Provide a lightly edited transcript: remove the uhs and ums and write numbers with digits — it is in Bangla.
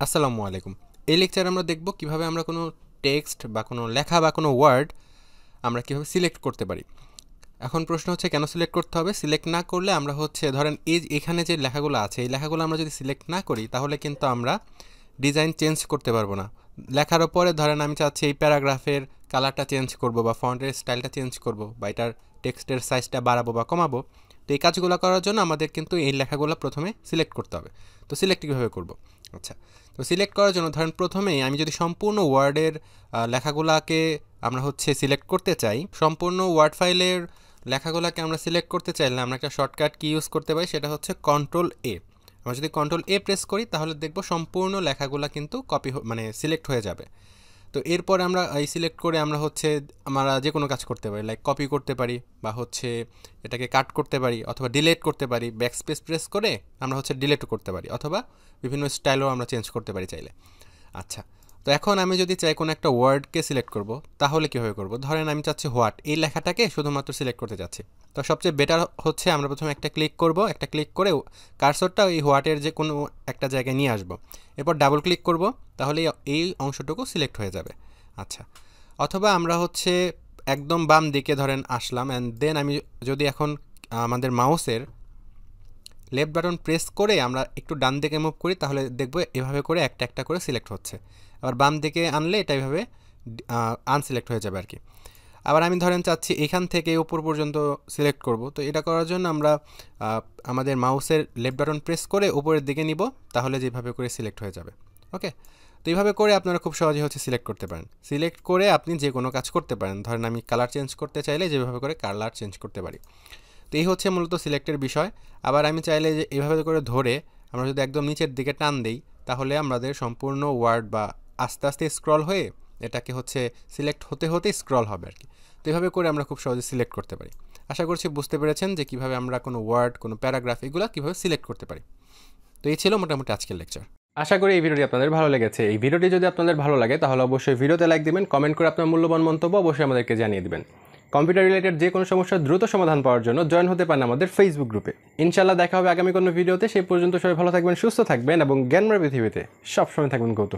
আসসালামু আলাইকুম। এই লেকচারে আমরা দেখব কিভাবে আমরা কোনো টেক্সট বা কোনো লেখা বা কোনো ওয়ার্ড আমরা কিভাবে সিলেক্ট করতে পারি। এখন প্রশ্ন হচ্ছে কেন সিলেক্ট করতে হবে? সিলেক্ট না করলে আমরা ধরেন এখানে যে লেখাগুলো আছে এই লেখাগুলো আমরা যদি সিলেক্ট না করি তাহলে কিন্তু আমরা ডিজাইন চেঞ্জ করতে পারবো না। লেখার ওপরে ধরেন আমি চাচ্ছি এই প্যারাগ্রাফের কালারটা চেঞ্জ করব বা ফন্টের স্টাইলটা চেঞ্জ করব বা এটার টেক্সটের সাইজটা বাড়াবো বা কমাবো। তো এই কাজগুলো করার জন্য আমাদের কিন্তু এই লেখাগুলো প্রথমে সিলেক্ট করতে হবে। তো সিলেক্ট কীভাবে করব? আচ্ছা, তো সিলেক্ট করার জন্য ধরেন প্রথমেই আমি যদি সম্পূর্ণ ওয়ার্ডের লেখাগুলোকে আমরা সিলেক্ট করতে চাই, সম্পূর্ণ ওয়ার্ড ফাইলের লেখাগুলোকে আমরা সিলেক্ট করতে চাইলে আমরা একটা শর্টকাট কি ইউজ করতে পারি, সেটা হচ্ছে কন্ট্রোল এ। আমরা যদি কন্ট্রোল এ প্রেস করি তাহলে দেখব সম্পূর্ণ লেখাগুলো কিন্তু সিলেক্ট হয়ে যাবে। তো এরপর আমরা এই সিলেক্ট করে আমরা যে কোনো কাজ করতে পারি, লাইক কপি করতে পারি বা এটাকে কাট করতে পারি অথবা ডিলিট করতে পারি। ব্যাকস্পেস প্রেস করে আমরা ডিলিটও করতে পারি অথবা বিভিন্ন স্টাইলও আমরা চেঞ্জ করতে পারি চাইলে। আচ্ছা, তো এখন আমি যদি চাই কোনো একটা ওয়ার্ডকে সিলেক্ট করব তাহলে কীভাবে করব? ধরেন আমি চাচ্ছি হোয়াট, এই লেখাটাকে শুধুমাত্র সিলেক্ট করতে চাচ্ছি। তো সবচেয়ে বেটার হচ্ছে আমরা প্রথমে একটা ক্লিক করব, একটা ক্লিক করে কার্সরটা ওই হোয়াটের যে কোনো একটা জায়গায় নিয়ে আসব। এরপর ডাবল ক্লিক করব, তাহলে এই অংশটুকু সিলেক্ট হয়ে যাবে। আচ্ছা, অথবা আমরা একদম বাম দিকে ধরেন আসলাম, অ্যান্ড দেন আমি যদি এখন আমাদের মাউসের লেফট বাটন প্রেস করে আমরা একটু ডান দিকে মুভ করি তাহলে দেখবো এভাবে করে একটা একটা করে সিলেক্ট হচ্ছে। আবার বাম দিকে আনলে এটা এভাবে আনসিলেক্ট হয়ে যাবে আর কি। আবার আমি ধরেন চাচ্ছি এখান থেকে উপর পর্যন্ত সিলেক্ট করব। তো এটা করার জন্য আমরা আমাদের মাউসের লেফট বাটন প্রেস করে উপরের দিকে নিব, তাহলে যেভাবে করে সিলেক্ট হয়ে যাবে। ওকে, তো এইভাবে করে আপনারা খুব সহজে সিলেক্ট করতে পারেন। সিলেক্ট করে আপনি যে কোনো কাজ করতে পারেন। ধরেন আমি কালার চেঞ্জ করতে চাইলে যেভাবে করে কালার চেঞ্জ করতে পারি। তো এই মূলত সিলেক্টের বিষয়। আবার আমি চাইলে যে এভাবে করে ধরে আমরা যদি একদম নিচের দিকে টান দিই তাহলে আমাদের সম্পূর্ণ ওয়ার্ড বা আস্তে আস্তে স্ক্রল হয়ে এটাকে সিলেক্ট হতে হতে স্ক্রল হবে আর কি। তো এইভাবে করে আমরা খুব সহজে সিলেক্ট করতে পারি। আশা করছি বুঝতে পেরেছেন যে কীভাবে আমরা কোনো ওয়ার্ড, কোনো প্যারাগ্রাফ এগুলো কীভাবে সিলেক্ট করতে পারি। তো এই ছিল মোটামুটি আজকের লেকচার। আশা করি এই ভিডিওটি আপনাদের ভালো লেগেছে। এই ভিডিওটি যদি আপনাদের ভালো লাগে তাহলে অবশ্যই ভিডিওতে লাইক দিবেন, কমেন্ট করে আপনার মূল্যবান মন্তব্য অবশ্যই আমাদেরকে জানিয়ে দিবেন। কম্পিউটার রিলেটেড যে কোনো সমস্যার দ্রুত সমাধান পাওয়ার জন্য জয়েন হতে পারেন আমাদের ফেসবুক গ্রুপে। ইনশাআল্লাহ দেখা হবে আগামী কোনো ভিডিওতে। সেই পর্যন্ত সবাই ভালো থাকবেন, সুস্থ থাকবেন এবং জ্ঞানময় পৃথিবীতে সবসময় থাকবেন কৌতূহলী।